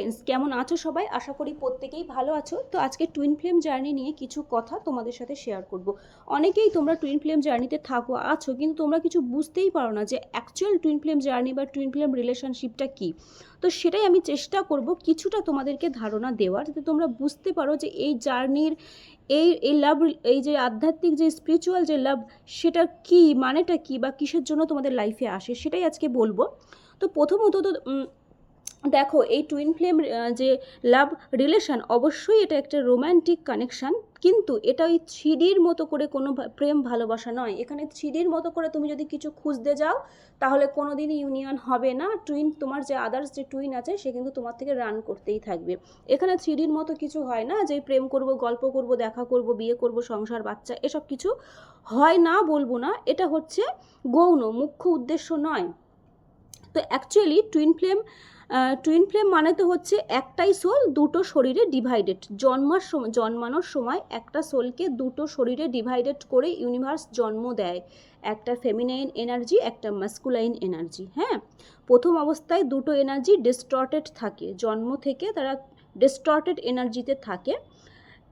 Friends, কেমন আছো সবাই? আশা করি প্রত্যেকেই ভালো আছো। তো আজকে টুইন ফ্লেম জার্নি নিয়ে কিছু কথা তোমাদের সাথে শেয়ার করব। অনেকেই তোমরা টুইন ফ্লেম জার্নিতে আছো, কিন্তু তোমরা কিছু বুঝতেই পারো না যে অ্যাকচুয়াল টুইন ফ্লেম জার্নি বা টুইন ফ্লেম রিলেশনশিপটা কী। তো সেটাই আমি চেষ্টা করব কিছুটা তোমাদেরকে ধারণা দেওয়ার, যাতে তোমরা বুঝতে পারো যে এই জার্নির এই লাভ, এই যে আধ্যাত্মিক যে স্পিরিচুয়াল যে লাভ, সেটা কী, মানেটা কী বা কিসের জন্য তোমাদের লাইফে আসে, সেটাই আজকে বলবো। তো প্রথমত তো দেখো, এই টুইন ফ্লেম যে লাভ রিলেশন, অবশ্যই এটা একটা রোম্যান্টিক কানেকশান, কিন্তু এটা ওই থ্রিডির মতো করে কোনো প্রেম ভালোবাসা নয়। এখানে থ্রিডির মতো করে তুমি যদি কিছু খুঁজতে যাও, তাহলে কোনো দিনই ইউনিয়ন হবে না। টুইন, তোমার যে আদার্স যে টুইন আছে, সে কিন্তু তোমার থেকে রান করতেই থাকবে। এখানে থ্রিডির মতো কিছু হয় না যে প্রেম করব, গল্প করব, দেখা করব, বিয়ে করব, সংসার, বাচ্চা, এসব কিছু হয় না বলবো না। এটা হচ্ছে গৌণ, মুখ্য উদ্দেশ্য নয়। তো অ্যাকচুয়ালি টুইন ফ্লেম মানে তো হচ্ছে একটাই সোল দুটো শরীরে ডিভাইডেড। জন্মানোর সময় একটা সোলকে দুটো শরীরে ডিভাইডেড করে ইউনিভার্স জন্ম দেয়, একটা ফেমিনাইন এনার্জি, একটা মাস্কুলাইন এনার্জি। হ্যাঁ, প্রথম অবস্থায় দুটো এনার্জি ডিস্টর্টেড থাকে, জন্ম থেকে তারা ডিস্টর্টেড এনার্জিতে থাকে।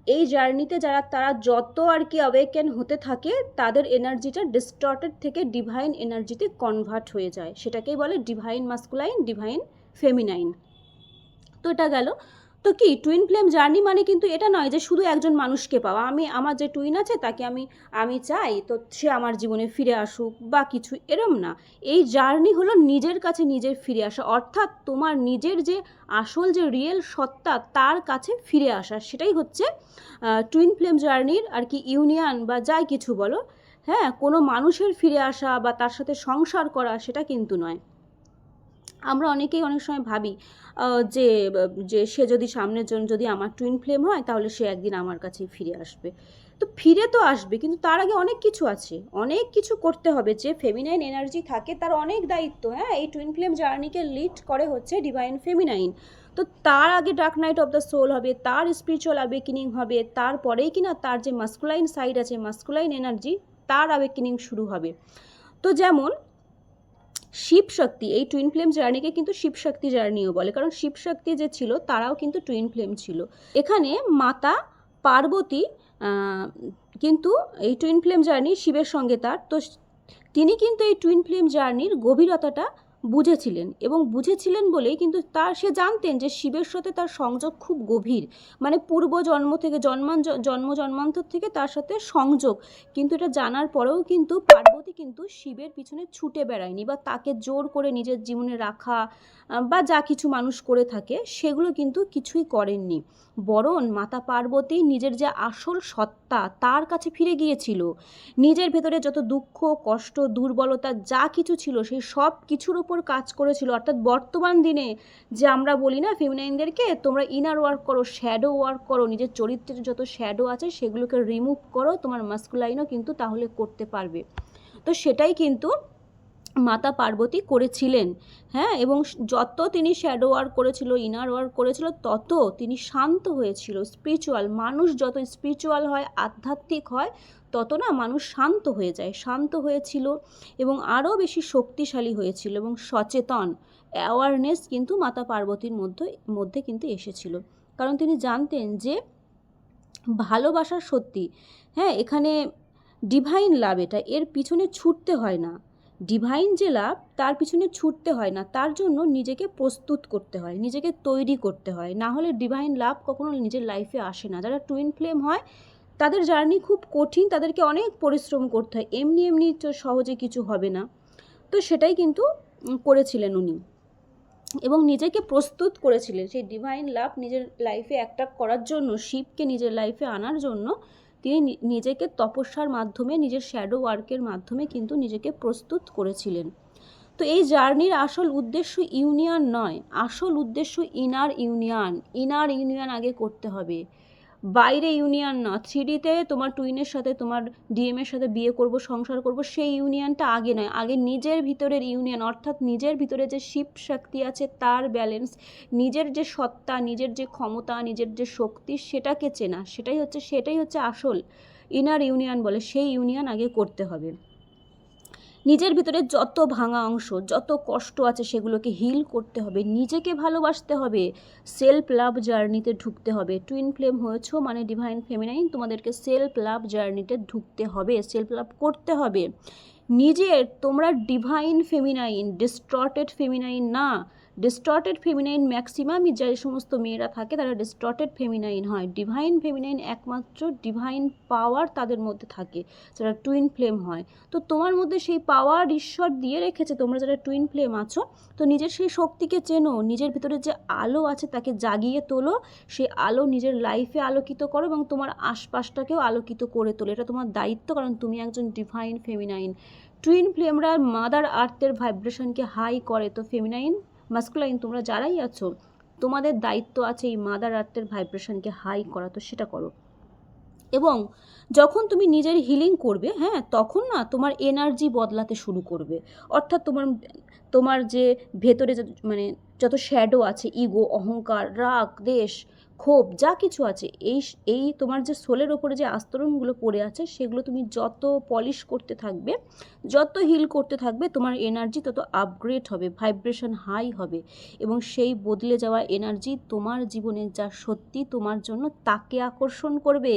এই জার্নিতে তারা যত আর কি অ্যাওয়েকেন হতে থাকে, তাদের এনার্জিটা ডিস্টর্টেড থেকে ডিভাইন এনার্জিতে কনভার্ট হয়ে যায়। সেটাকেই বলে ডিভাইন মাস্কুলাইন, ডিভাইন ফেমিনাইন। তো এটা গেল। তো কি টুইন ফ্লেম জার্নি মানে কিন্তু এটা নয় যে শুধু একজন মানুষকে পাওয়া। আমার যে টুইন আছে তাকে আমি চাই তো সে আমার জীবনে ফিরে আসুক বা কিছু, এরম না। এই জার্নি হলো নিজের কাছে নিজের ফিরে আসা, অর্থাৎ তোমার নিজের যে আসল যে রিয়েল সত্তা, তার কাছে ফিরে আসা। সেটাই হচ্ছে টুইন ফ্লেম জার্নির আর কি ইউনিয়ন বা যাই কিছু বলো। হ্যাঁ, কোনো মানুষের ফিরে আসা বা তার সাথে সংসার করা, সেটা কিন্তু নয়। আমরা অনেকেই অনেক সময় ভাবি যে যে সে যদি সামনের জন যদি আমার টুইন ফ্লেম হয়, তাহলে সে একদিন আমার কাছেই ফিরে আসবে। তো ফিরে তো আসবে, কিন্তু তার আগে অনেক কিছু আছে, অনেক কিছু করতে হবে। যে ফেমিনাইন এনার্জি থাকে তার অনেক দায়িত্ব। হ্যাঁ, এই টুইন ফ্লেম জার্নিকে লিড করে হচ্ছে ডিভাইন ফেমিনাইন। তো তার আগে dark night of the soul হবে, তার স্পিরিচুয়াল অ্যাওয়েকেনিং হবে, তারপরেই কিনা তার যে মাস্কুলাইন সাইড আছে, মাস্কুলাইন এনার্জি, তার অ্যাওয়েকেনিং শুরু হবে। তো যেমন শিব শক্তি, এই টুইন ফ্লেম জার্নিকে কিন্তু শিব শক্তি জার্নিও বলে, কারণ শিব শক্তি যে ছিল তারাও কিন্তু টুইন ফ্লেম ছিল। এখানে মাতা পার্বতী কিন্তু এই টুইন ফ্লেম জার্নি শিবের সঙ্গে তার, তো তিনি কিন্তু এই টুইন ফ্লেম জার্নির গভীরতাটা বুঝেছিলেন, এবং বুঝেছিলেন বলেই কিন্তু সে জানতেন যে শিবের সাথে তার সংযোগ খুব গভীর, মানে পূর্ব জন্ম থেকে জন্মান্তর থেকে তার সাথে সংযোগ। কিন্তু এটা জানার পরেও কিন্তু পার্বতী কিন্তু শিবের পিছনে ছুটে বেড়ায়নি, বা তাকে জোর করে নিজের জীবনে রাখা বা যা কিছু মানুষ করে থাকে সেগুলো কিন্তু কিছুই করেননি। বরং মাতা পার্বতী নিজের যে আসল সত্তা, তার কাছে ফিরে গিয়েছিল। নিজের ভেতরে যত দুঃখ, কষ্ট, দুর্বলতা যা কিছু ছিল, সেই সব কিছুর উপর কাজ করেছিল। অর্থাৎ বর্তমান দিনে যে আমরা বলি না ফেমিনাইনদেরকে, তোমরা ইনার ওয়ার্ক করো, শ্যাডো ওয়ার্ক করো, নিজের চরিত্রের যত শ্যাডো আছে সেগুলোকে রিমুভ করো, তোমার মাস্কুলাইনও কিন্তু তাহলে করতে পারবে। তো সেটাই কিন্তু মাতা পার্বতী করেছিলেন। হ্যাঁ, এবং যত তিনি শ্যাডো ওয়ার্ক করেছিল, ইনার ওয়ার্ক করেছিল, তত তিনি শান্ত হয়েছিল। স্পিরিচুয়াল মানুষ যত স্পিরিচুয়াল হয়, আধ্যাত্মিক হয়, তত না মানুষ শান্ত হয়ে যায়। শান্ত হয়েছিল এবং আরও বেশি শক্তিশালী হয়েছিল, এবং সচেতন অ্যাওয়ারনেস কিন্তু মাতা পার্বতীর মধ্যে কিন্তু এসেছিল। কারণ তিনি জানতেন যে ভালোবাসার সত্যি, হ্যাঁ, এখানে ডিভাইন লাভ, এর পিছনে ছুটতে হয় না। ডিভাইন যে লাভ, তার পিছনে ছুটতে হয় না, তার জন্য নিজেকে প্রস্তুত করতে হয়, নিজেকে তৈরি করতে হয়। না হলে ডিভাইন লাভ কখনো নিজের লাইফে আসে না। যারা টুইন ফ্লেম হয়, তাদের জার্নি খুব কঠিন, তাদেরকে অনেক পরিশ্রম করতে হয়, এমনি এমনি তো সহজে কিছু হবে না। তো সেটাই কিন্তু করেছিলেন উনি, এবং নিজেকে প্রস্তুত করেছিলেন সেই ডিভাইন লাভ নিজের লাইফে অ্যাট্রাক্ট করার জন্য, শিবকে নিজের লাইফে আনার জন্য তিনি নিজেকে তপস্যার মাধ্যমে, নিজের শ্যাডো ওয়ার্কের মাধ্যমে কিন্তু নিজেকে প্রস্তুত করেছিলেন। তো এই জার্নির আসল উদ্দেশ্য ইউনিয়ন নয়, আসল উদ্দেশ্য ইনার ইউনিয়ন আগে করতে হবে, বাইরে ইউনিয়ন না। থ্রিডিতে তোমার টুইনের সাথে, তোমার ডিএমের সাথে বিয়ে করব, সংসার করব, সেই ইউনিয়নটা আগে নয়। আগে নিজের ভিতরের ইউনিয়ন, অর্থাৎ নিজের ভিতরে যে শিব শক্তি আছে তার ব্যালেন্স, নিজের যে সত্তা, নিজের যে ক্ষমতা, নিজের যে শক্তি, সেটাকে চেনা, সেটাই হচ্ছে আসল ইনার ইউনিয়ন বলে। সেই ইউনিয়ন আগে করতে হবে। নিজের ভিতরে যত ভাঙা অংশ, যত কষ্ট আছে সেগুলোকে হিল করতে হবে, নিজেকে ভালোবাসতে হবে, সেলফ লাভ জার্নিতে ঢুকতে হবে। টুইন ফ্লেম হয়েছো মানে ডিভাইন ফেমিনাইন, তোমাদেরকে সেলফ লাভ জার্নিতে ঢুকতে হবে, সেলফ লাভ করতে হবে নিজের। তোমরা ডিভাইন ফেমিনাইন, ডিস্টর্টেড ফেমিনাইন না। ডিস্টর্টেড ফেমিনাইন ম্যাক্সিমামই যে সমস্ত মেয়েরা থাকে তারা ডিস্টর্টেড ফেমিনাইন হয়। ডিভাইন ফেমিনাইন একমাত্র ডিভাইন পাওয়ার তাদের মধ্যে থাকে যারা টুইন ফ্লেম হয়। তো তোমার মধ্যে সেই পাওয়ার ঈশ্বর দিয়ে রেখেছে, তোমরা যারা টুইন ফ্লেম আছো। তো নিজের সেই শক্তিকে চেনো, নিজের ভিতরে যে আলো আছে তাকে জাগিয়ে তোলো, সেই আলো নিজের লাইফে আলোকিত করো এবং তোমার আশপাশটাকেও আলোকিত করে তোলো। এটা তোমার দায়িত্ব, কারণ তুমি একজন ডিভাইন ফেমিনাইন। টুইন ফ্লেমরা মাদার আর্থের ভাইব্রেশনকে হাই করে, তো ফেমিনাইন মাস্কুলাইন তোমরা যারাই আছো তোমাদের দায়িত্ব আছে এই মাদার আর্থের ভাইব্রেশনকে হাই করা, তো সেটা করো। এবং যখন তুমি নিজের হিলিং করবে, হ্যাঁ, তখন না তোমার এনার্জি বদলাতে শুরু করবে। অর্থাৎ তোমার যে ভেতরে মানে যত শ্যাডো আছে, ইগো, অহংকার, রাগ, দ্বেষ, ক্ষোভ যা কিছু আছে, এই তোমার যে সোলের ওপরে যে আস্তরণগুলো পড়ে আছে সেগুলো তুমি যত পলিশ করতে থাকবে, যত হিল করতে থাকবে, তোমার এনার্জি তত আপগ্রেড হবে, ভাইব্রেশন হাই হবে। এবং সেই বদলে যাওয়া এনার্জি তোমার জীবনে যা সত্যি তোমার জন্য তাকে আকর্ষণ করবে।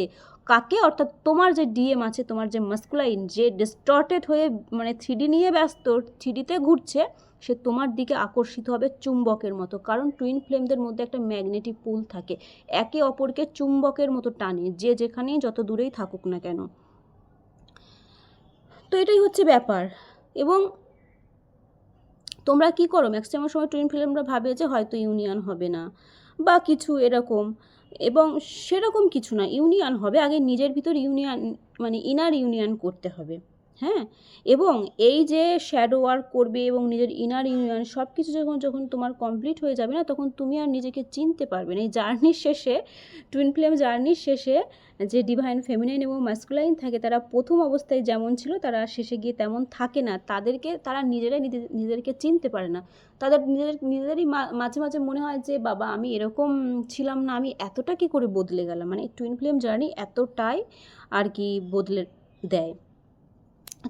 কাকে? অর্থাৎ তোমার যে ডিএম আছে, তোমার যে মাস্কুলাইন, যে ডিস্টর্টেড হয়ে মানে 3D নিয়ে ব্যস্ত, 3Dতে ঘুরছে, সে তোমার দিকে আকর্ষিত হবে চুম্বকের মতো। কারণ টুইন ফ্লেমদের মধ্যে একটা ম্যাগনেটিক পুল থাকে, একে অপরকে চুম্বকের মতো টানে, যে যেখানেই যত দূরেই থাকুক না কেন। তো এটাই হচ্ছে ব্যাপার। এবং তোমরা কি করো, ম্যাক্সিমাম সময় টুইন ফ্লেমরা ভাবে যে হয়তো ইউনিয়ন হবে না বা কিছু এরকম, এবং সেরকম কিছু না। ইউনিয়ন হবে, আগে নিজের ভিতর ইউনিয়ন মানে ইনার ইউনিয়ন করতে হবে, হ্যাঁ। এবং এই যে শ্যাডো ওয়ার্ক করবে এবং নিজের ইনার ইউনিয়ন সব কিছু যখন তোমার কমপ্লিট হয়ে যাবে না, তখন তুমি আর নিজেকে চিনতে পারবে না। এই জার্নির শেষে, টুইন ফ্লেম জার্নির শেষে যে ডিভাইন ফেমিনাইন এবং ম্যাস্কুলাইন থাকে, তারা প্রথম অবস্থায় যেমন ছিল তারা শেষে গিয়ে তেমন থাকে না। তারা নিজেরাই নিজেদেরকে চিনতে পারে না। তাদের নিজেদেরই মাঝে মাঝে মনে হয় যে বাবা আমি এরকম ছিলাম না, আমি এতটা কি করে বদলে গেলাম। মানে টুইন ফ্লেম জার্নি এতটাই আর কি বদলে দেয়।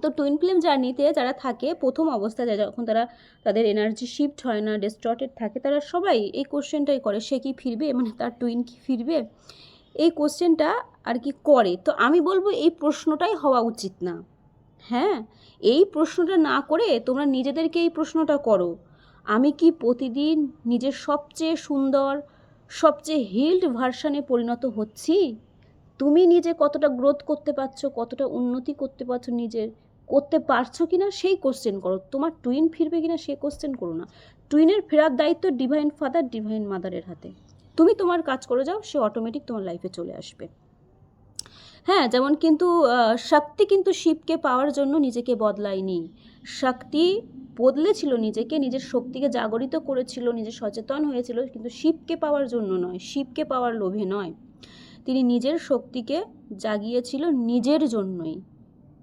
তো টুইন ফ্লেম জার্নিতে যারা থাকে প্রথম অবস্থায়, যখন তাদের এনার্জি শিফট হয় না, ডিস্টর্টেড থাকে, তারা সবাই এই কোশ্চেনটাই করে, সে কি ফিরবে, মানে তার টুইন কি ফিরবে, এই কোশ্চেনটা আর কি করে। তো আমি বলবো এই প্রশ্নটাই হওয়া উচিত না। হ্যাঁ, এই প্রশ্নটা না করে তোমরা নিজেদেরকে এই প্রশ্নটা করো, আমি কি প্রতিদিন নিজের সবচেয়ে সুন্দর, সবচেয়ে হিল্ড ভার্সানে পরিণত হচ্ছি? তুমি নিজে কতটা গ্রোথ করতে পারছো, কতটা উন্নতি করতে পারছো কিনা সেই কোশ্চেন করো। তোমার টুইন ফিরবে কিনা সেই কোশ্চেন করো না। টুইনের ফেরার দায়িত্ব ডিভাইন ফাদার, ডিভাইন মাদারের হাতে। তুমি তোমার কাজ করে যাও, সে অটোমেটিক তোমার লাইফে চলে আসবে। হ্যাঁ, যেমন কিন্তু শক্তি কিন্তু শিবকে পাওয়ার জন্য নিজেকে বদলায়নি। শক্তি বদলেছিল নিজেকে, নিজের শক্তিকে জাগরিত করেছিল, নিজে সচেতন হয়েছিল, কিন্তু শিবকে পাওয়ার জন্য নয়, শিবকে পাওয়ার লোভে নয়। তিনি নিজের শক্তিকে জাগিয়েছিল নিজের জন্যই,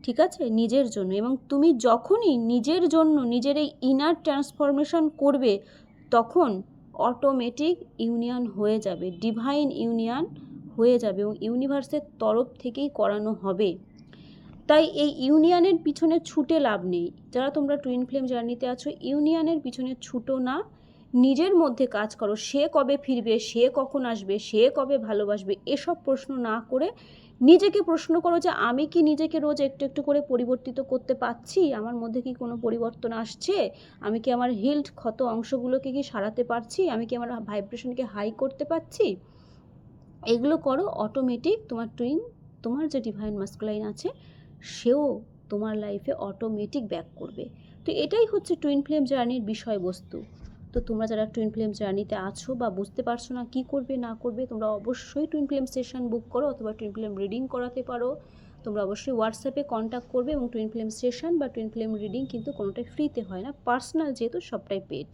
ঠিক আছে, নিজের জন্য। এবং তুমি যখনই নিজের জন্য নিজের এই ইনার ট্রান্সফরমেশন করবে, তখন অটোমেটিক ইউনিয়ন হয়ে যাবে, ডিভাইন ইউনিয়ন হয়ে যাবে, এবং ইউনিভার্সের তরফ থেকেই করানো হবে। তাই এই ইউনিয়নের পিছনে ছুটে লাভ নেই। যারা তোমরা টুইন ফ্লেম জার্নিতে আছো, ইউনিয়নের পিছনে ছুটো না, নিজের মধ্যে কাজ করো। সে কবে ফিরবে, সে কখন আসবে, সে কবে ভালোবাসবে, এসব প্রশ্ন না করে নিজেকে প্রশ্ন করো যে আমি কি নিজেকে রোজ একটু একটু করে পরিবর্তিত করতে পারছি, আমার মধ্যে কি কোনো পরিবর্তন আসছে, আমি কি আমার হিল্ড ক্ষত অংশগুলোকে কি সারাতে পারছি, আমি কি আমার ভাইব্রেশনকে হাই করতে পারছি। এগুলো করো, অটোমেটিক তোমার যে ডিভাইন মাস্কুলাইন আছে সেও তোমার লাইফে অটোমেটিক ব্যাক করবে। তো এটাই হচ্ছে টুইন ফ্লেম জার্নির বিষয়বস্তু। তো তোমরা যারা টুইন ফ্লেম জার্নিতে আছো বা বুঝতে পারছো না কী করবে না করবে, তোমরা অবশ্যই টুইন ফ্লেম সেশন বুক করো, অথবা টুইন ফ্লেম রিডিং করাতে পারো। তোমরা অবশ্যই হোয়াটসঅ্যাপে কন্ট্যাক্ট করবে। এবং টুইন ফ্লেম সেশন বা টুইন ফ্লেম রিডিং কিন্তু কোনোটাই ফ্রিতে হয় না, পার্সোনাল যেহেতু, সবটাই পেড।